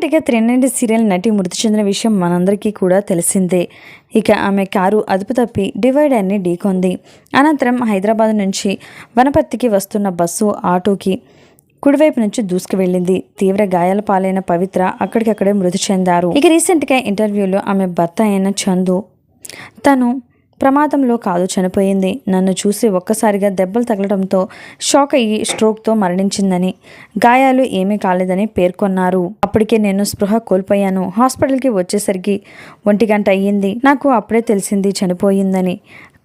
రీసెంట్గా త్రినేని సీరియల్ నటి మృతి చెందిన విషయం మనందరికీ కూడా తెలిసిందే. ఇక ఆమె కారు అదుపు తప్పి డివైడర్ని ఢీకొంది. అనంతరం హైదరాబాద్ నుంచి వనపర్తికి వస్తున్న బస్సు ఆటోకి కుడివైపు నుంచి దూసుకు వెళ్ళింది. తీవ్ర గాయాల పాలైన పవిత్ర అక్కడికక్కడే మృతి చెందారు. ఇక రీసెంట్గా ఇంటర్వ్యూలో ఆమె భర్త అయిన చందు తను ప్రమాదంలో కాదు చనిపోయింది, నన్ను చూసి ఒక్కసారిగా దెబ్బలు తగలడంతో షాక్ అయ్యి స్ట్రోక్తో మరణించిందని, గాయాలు ఏమీ కాలేదని పేర్కొన్నారు. అప్పటికే నేను స్పృహ కోల్పోయాను. హాస్పిటల్కి వచ్చేసరికి 1 గంట అయ్యింది. నాకు అప్పుడే తెలిసింది చనిపోయిందని.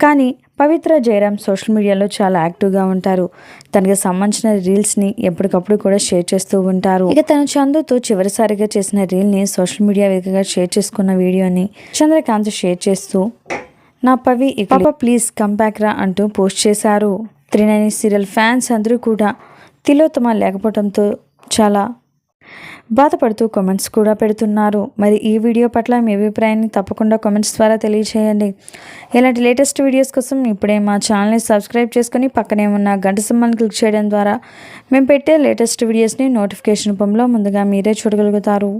కానీ పవిత్ర జయరాం సోషల్ మీడియాలో చాలా యాక్టివ్గా ఉంటారు. తనకి సంబంధించిన రీల్స్ని ఎప్పటికప్పుడు కూడా షేర్ చేస్తూ ఉంటారు. ఇక తను చందుతో చివరిసారిగా చేసిన రీల్ని సోషల్ మీడియా వేదికగా షేర్ చేసుకున్న వీడియోని చంద్రకాంత్ షేర్ చేస్తూ నా పవి పాప ప్లీజ్ కమ్ బ్యాక్ రా అంటూ పోస్ట్ చేశారు. త్రినేని సీరియల్ ఫ్యాన్స్ అందరూ కూడా తిలోత్తమ లేకపోవడంతో చాలా బాధపడుతూ కామెంట్స్ కూడా పెడుతున్నారు. మరి ఈ వీడియో పట్ల మీ అభిప్రాయాన్ని తప్పకుండా కామెంట్స్ ద్వారా తెలియచేయండి. ఇలాంటి లేటెస్ట్ వీడియోస్ కోసం ఇప్పుడే మా ఛానల్ని సబ్స్క్రైబ్ చేసుకుని పక్కనే ఉన్న గంట సింబల్ని క్లిక్ చేయడం ద్వారా మేము పెట్టే లేటెస్ట్ వీడియోస్ని నోటిఫికేషన్ రూపంలో ముందుగా మీరే చూడగలుగుతారు.